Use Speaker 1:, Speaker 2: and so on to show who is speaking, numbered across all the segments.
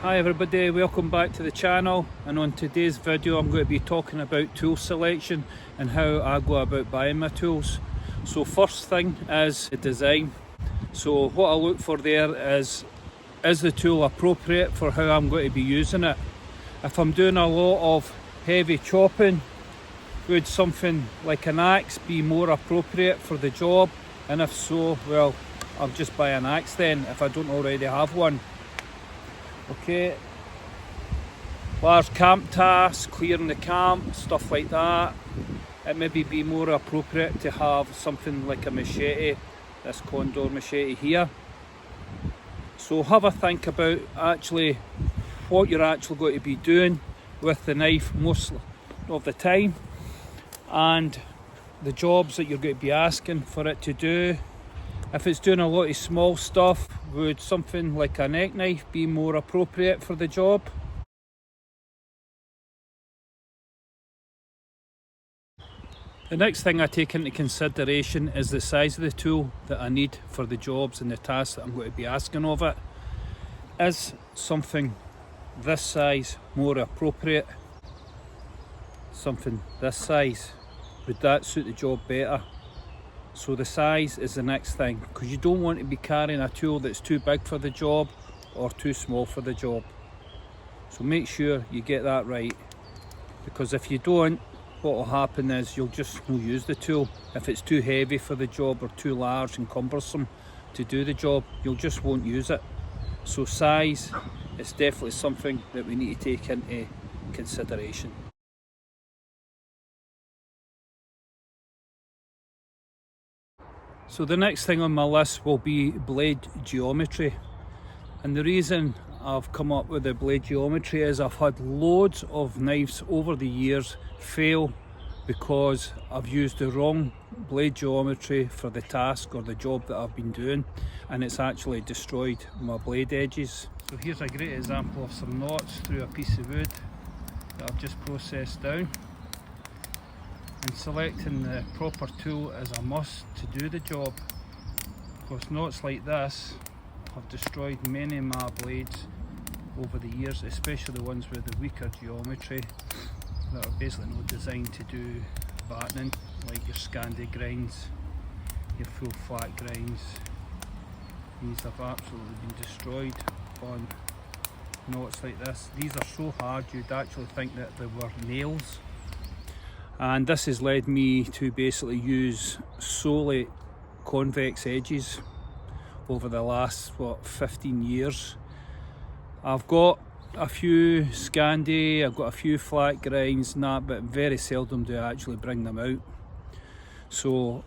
Speaker 1: Hi everybody, welcome back to the channel, and on today's video I'm going to be talking about tool selection and how I go about buying my tools. So first thing is the design. So what I look for there is the tool appropriate for how I'm going to be using it? If I'm doing a lot of heavy chopping, would something like an axe be more appropriate for the job? And if so, well, I'll just buy an axe then if I don't already have one. Okay, large camp tasks, clearing the camp, stuff like that, it maybe be more appropriate to have something like a machete, this condor machete here. So have a think about actually what you're actually going to be doing with the knife most of the time, and the jobs that you're going to be asking for it to do. If it's doing a lot of small stuff, would something like a neck knife be more appropriate for the job? The next thing I take into consideration is the size of the tool that I need for the jobs and the tasks that I'm going to be asking of it. Is something this size more appropriate? Something this size, would that suit the job better? So the size is the next thing, because you don't want to be carrying a tool that's too big for the job or too small for the job. So make sure you get that right, because if you don't, what will happen is you'll just not use the tool. If it's too heavy for the job or too large and cumbersome to do the job, you'll just won't use it. So size is definitely something that we need to take into consideration. So the next thing on my list will be blade geometry, and the reason I've come up with the blade geometry is I've had loads of knives over the years fail because I've used the wrong blade geometry for the task or the job that I've been doing, and it's actually destroyed my blade edges. So here's a great example of some knots through a piece of wood that I've just processed down. And selecting the proper tool is a must to do the job, because knots like this have destroyed many of my blades over the years, especially the ones with the weaker geometry that are basically not designed to do battening, like your Scandi grinds, your full flat grinds. These have absolutely been destroyed on knots like this. These are so hard you'd actually think that they were nails. And this has led me to basically use solely convex edges over the last 15 years. I've got a few Scandi, I've got a few flat grinds and that, but very seldom do I actually bring them out. So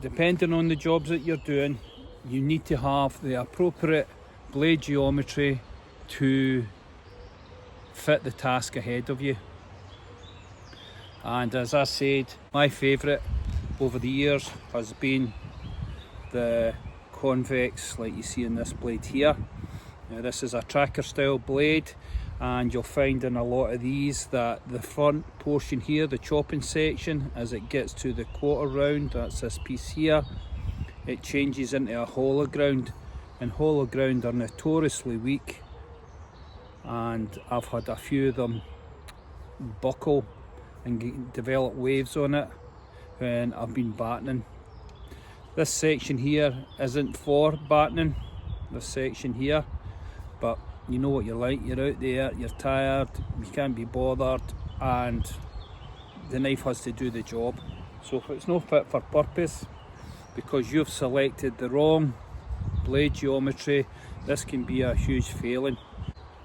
Speaker 1: depending on the jobs that you're doing, you need to have the appropriate blade geometry to fit the task ahead of you. And as I said, my favourite over the years has been the convex, like you see in this blade here. Now this is a tracker style blade, and you'll find in a lot of these that the front portion here, the chopping section, as it gets to the quarter round, that's this piece here, it changes into a hollow ground, and hollow ground are notoriously weak, and I've had a few of them buckle and develop waves on it when I've been battening. This section here isn't for battening, this section here, but you know what you're like, you're out there, you're tired, you can't be bothered, and the knife has to do the job. So if it's not fit for purpose because you've selected the wrong blade geometry, this can be a huge failing.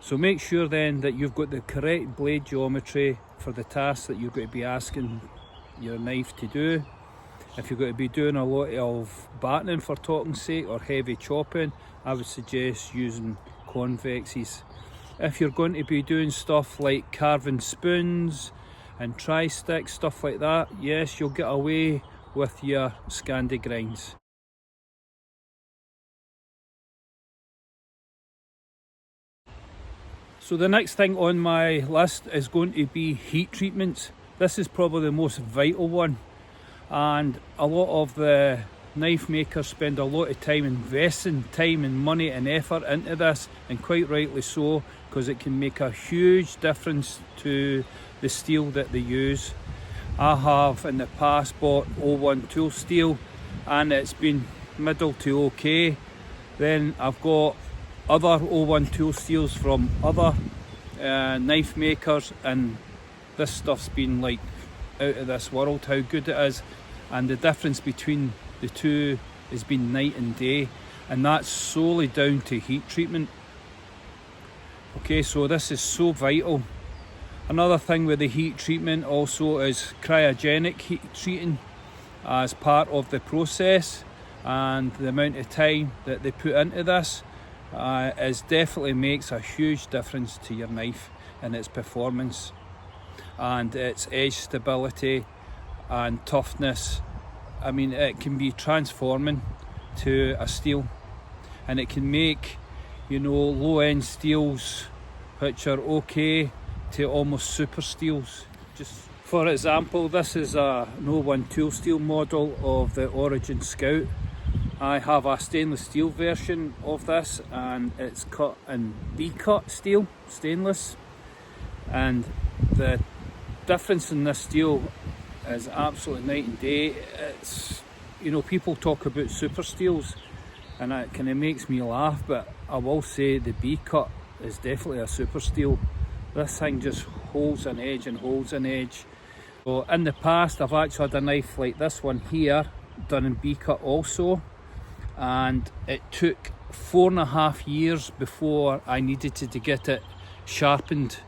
Speaker 1: So make sure then that you've got the correct blade geometry for the task that you're going to be asking your knife to do. If you're going to be doing a lot of battening for talking's sake or heavy chopping, I would suggest using convexes. If you're going to be doing stuff like carving spoons and tri-sticks, stuff like that, yes, you'll get away with your Scandi grinds. So the next thing on my list is going to be heat treatments. This is probably the most vital one, and a lot of the knife makers spend a lot of time investing time and money and effort into this, and quite rightly so, because it can make a huge difference to the steel that they use. I have in the past bought E.G.O tool steel and it's been middle to okay. Then I've got other E.G.O tool steels from other knife makers, and this stuff's been like out of this world how good it is, and the difference between the two has been night and day, and that's solely down to heat treatment. Okay, so this is so vital. Another thing with the heat treatment also is cryogenic heat treating as part of the process, and the amount of time that they put into this is definitely makes a huge difference to your knife and its performance and its edge stability and toughness. I mean, it can be transforming to a steel, and it can make, you know, low-end steels which are okay to almost super steels. Just for example, this is an E.G.O tool steel model of the Origin Scout. I have a stainless steel version of this, and it's cut in B-cut steel, stainless, and the difference in this steel is absolutely night and day. It's, you know, people talk about super steels and it kind of makes me laugh, but I will say the B-cut is definitely a super steel. This thing just holds an edge and holds an edge. So in the past I've actually had a knife like this one here done in B-cut also, and it took 4.5 years before I needed to get it sharpened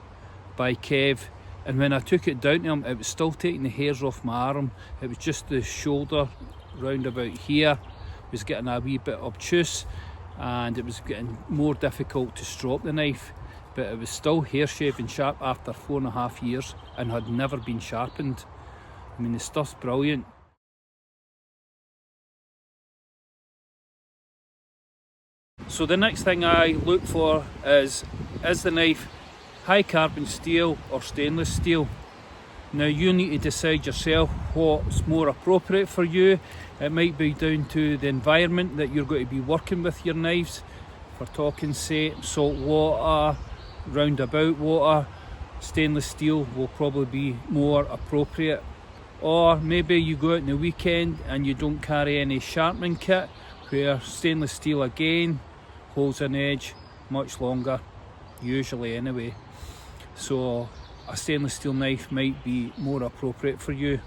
Speaker 1: by Kev. And when I took it down to him, it was still taking the hairs off my arm. It was just the shoulder round about here was getting a wee bit obtuse, and it was getting more difficult to strop the knife, but it was still hair shaving sharp after 4.5 years and had never been sharpened. I mean, the stuff's brilliant. So the next thing I look for is the knife high carbon steel or stainless steel? Now you need to decide yourself what's more appropriate for you. It might be down to the environment that you're going to be working with your knives. For talking, say, salt water, roundabout water, stainless steel will probably be more appropriate. Or maybe you go out in the weekend and you don't carry any sharpening kit, where stainless steel again holds an edge much longer, usually anyway. So a stainless steel knife might be more appropriate for you.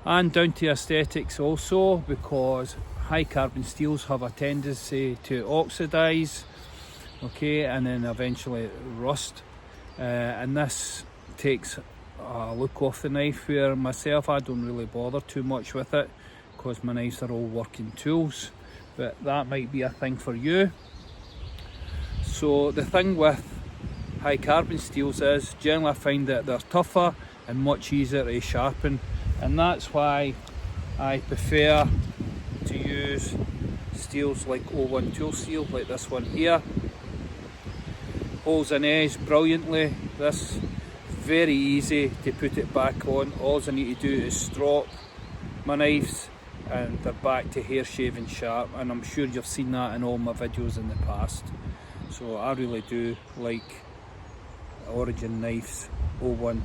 Speaker 1: And down to aesthetics also, because high carbon steels have a tendency to oxidize, okay, and then eventually rust, and this takes a look off the knife, where myself, I don't really bother too much with it because my knives are all working tools, but that might be a thing for you. So the thing with high carbon steels is generally I find that they're tougher and much easier to sharpen, and that's why I prefer to use steels like E.G.O tool steel, like this one here. Holds an edge brilliantly. This very easy to put it back on. All I need to do is strop my knives and they're back to hair shaving sharp, and I'm sure you've seen that in all my videos in the past. So I really do like Origin knives, E.G.O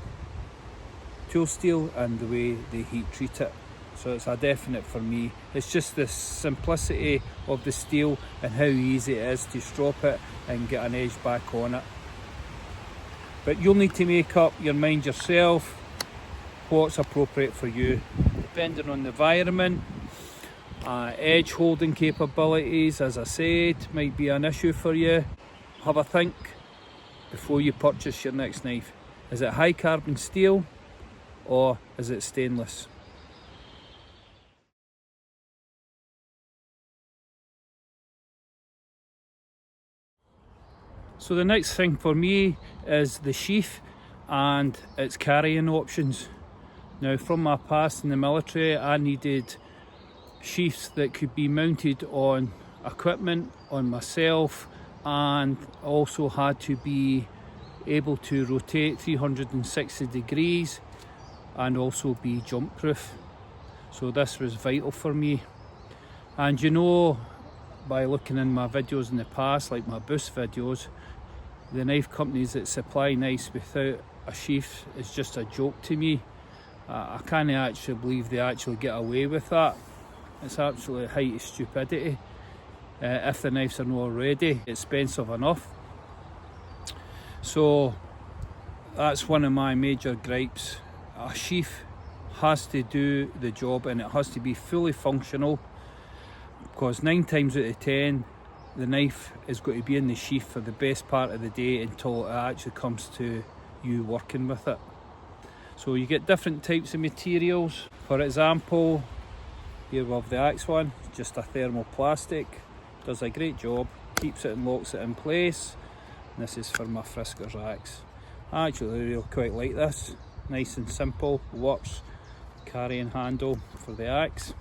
Speaker 1: tool steel, and the way they heat treat it. So it's a definite for me. It's just the simplicity of the steel and how easy it is to strop it and get an edge back on it. But you'll need to make up your mind yourself what's appropriate for you, depending on the environment. Edge holding capabilities, as I said, might be an issue for you. Have a think before you purchase your next knife. Is it high carbon steel or is it stainless? So the next thing for me is the sheath and its carrying options. Now, from my past in the military, I needed sheaths that could be mounted on equipment, on myself, and also had to be able to rotate 360 degrees and also be jump proof. So this was vital for me. And you know, by looking in my videos in the past, like my boost videos, The knife companies that supply knives without a sheath is just a joke to me. I can't actually believe they actually get away with that. It's absolutely a height of stupidity. If the knives are not already expensive enough. So that's one of my major gripes. A sheath has to do the job, and it has to be fully functional, because 9 times out of 10 the knife is going to be in the sheath for the best part of the day until it actually comes to you working with it. So you get different types of materials. For example, here we have the axe one, just a thermoplastic, does a great job, keeps it and locks it in place. And this is for my Frisker's axe. I actually really quite like this, nice and simple, works, carrying handle for the axe.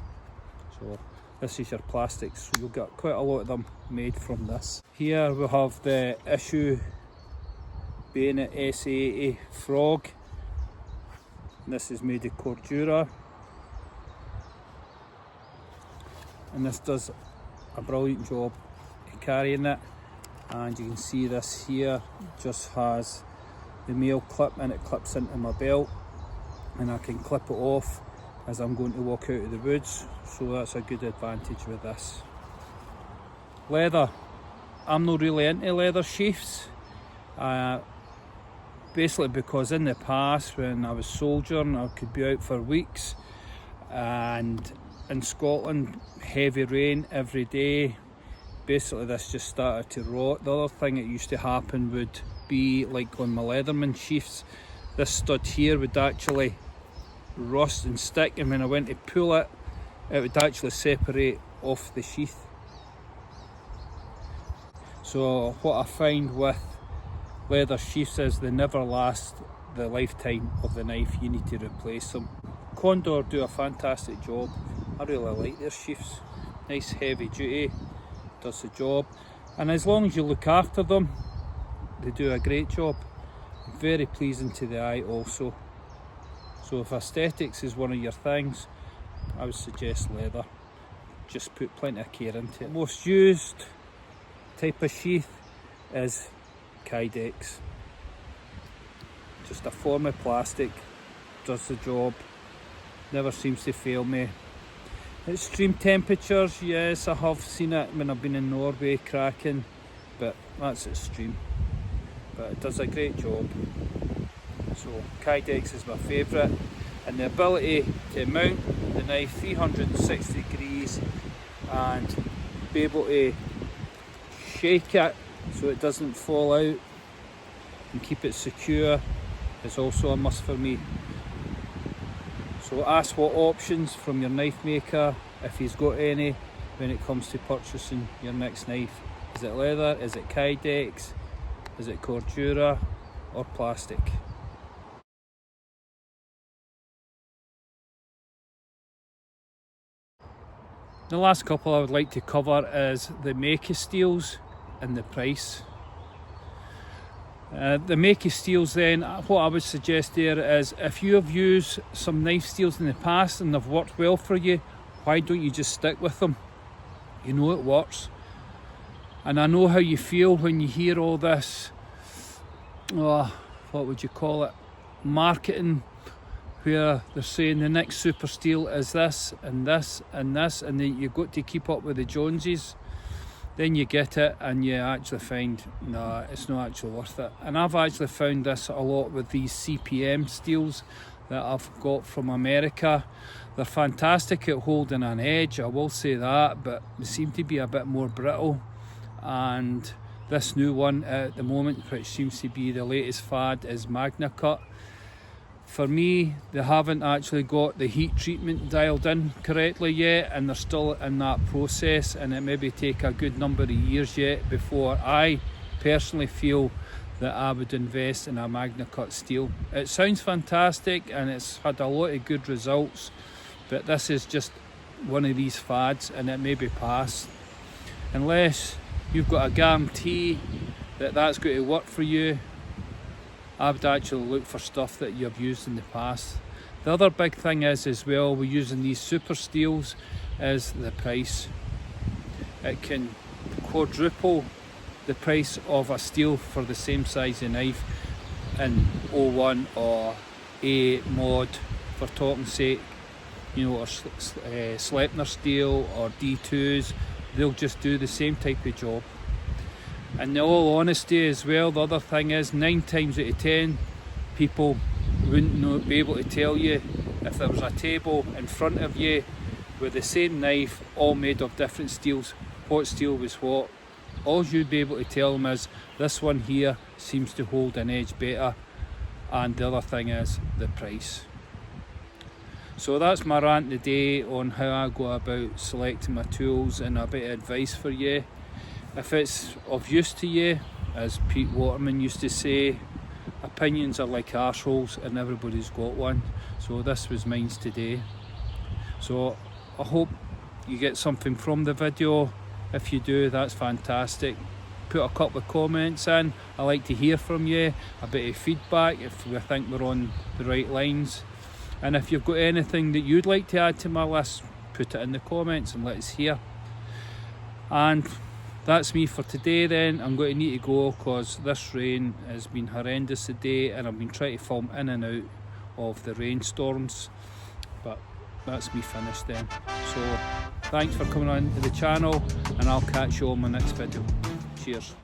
Speaker 1: So this is your plastics, so you'll get quite a lot of them made from this. Here we have the E.G.O bayonet SA80 frog. This is made of cordura, and this does a brilliant job carrying it. And you can see this here just has the male clip, and it clips into my belt, and I can clip it off as I'm going to walk out of the woods, so that's a good advantage with this. Leather, I'm not really into leather sheaths, basically because in the past when I was soldiering I could be out for weeks, and in Scotland heavy rain every day. Basically this just started to rot. The other thing that used to happen would be, like on my Leatherman sheaths, this stud here would actually rust and stick, and when I went to pull it, it would actually separate off the sheath. So what I find with leather sheaths is they never last the lifetime of the knife. You need to replace them. Condor do a fantastic job. I really like their sheaths. Nice heavy duty, does the job, and as long as you look after them, they do a great job. Very pleasing to the eye also. So if aesthetics is one of your things, I would suggest leather. Just put plenty of care into it. Most used type of sheath is Kydex. Just a form of plastic, does the job, never seems to fail me. Extreme temperatures, yes, I have seen it when I've been in Norway cracking, but that's extreme. But it does a great job. So Kydex is my favourite, and the ability to mount the knife 360 degrees and be able to shake it so it doesn't fall out and keep it secure is also a must for me. So ask what options from your knife maker, if he's got any, when it comes to purchasing your next knife. Is it leather, is it Kydex, is it cordura or plastic? The last couple I would like to cover is the Make steels and the price. The Make steels then, what I would suggest there is, if you have used some knife steels in the past and they've worked well for you, why don't you just stick with them? You know it works. And I know how you feel when you hear all this, what would you call it, marketing, where they're saying the next super steel is this and this and this, and then you've got to keep up with the Joneses. Then you get it and you actually find, nah, it's not actually worth it. And I've actually found this a lot with these CPM steels that I've got from America. They're fantastic at holding an edge, I will say that, but they seem to be a bit more brittle. And this new one at the moment, which seems to be the latest fad, is Magna Cut. For me, they haven't actually got the heat treatment dialed in correctly yet, and they're still in that process, and it maybe take a good number of years yet before I personally feel that I would invest in a Magna Cut steel. It sounds fantastic and it's had a lot of good results, but this is just one of these fads, and it may be past. Unless you've got a guarantee that that's going to work for you, I would actually look for stuff that you've used in the past. The other big thing is as well, we're using these super steels, is the price. It can quadruple the price of a steel for the same size of knife in O1 or A mod for talking's sake, you know, or Sleipner steel or D2s. They'll just do the same type of job. And in all honesty as well, the other thing is 9 times out of 10 people wouldn't be able to tell you if there was a table in front of you with the same knife, all made of different steels, what steel was what. All you'd be able to tell them is this one here seems to hold an edge better, and the other thing is the price. So that's my rant today on how I go about selecting my tools and a bit of advice for you. If it's of use to you, as Pete Waterman used to say, opinions are like arseholes and everybody's got one. So this was mine today. So I hope you get something from the video. If you do, that's fantastic. Put a couple of comments in. I like to hear from you, a bit of feedback if we think we're on the right lines. And if you've got anything that you'd like to add to my list, put it in the comments and let us hear. And that's me for today then. I'm going to need to go because this rain has been horrendous today, and I've been trying to film in and out of the rainstorms. But that's me finished then. So thanks for coming on to the channel, and I'll catch you on my next video. Cheers.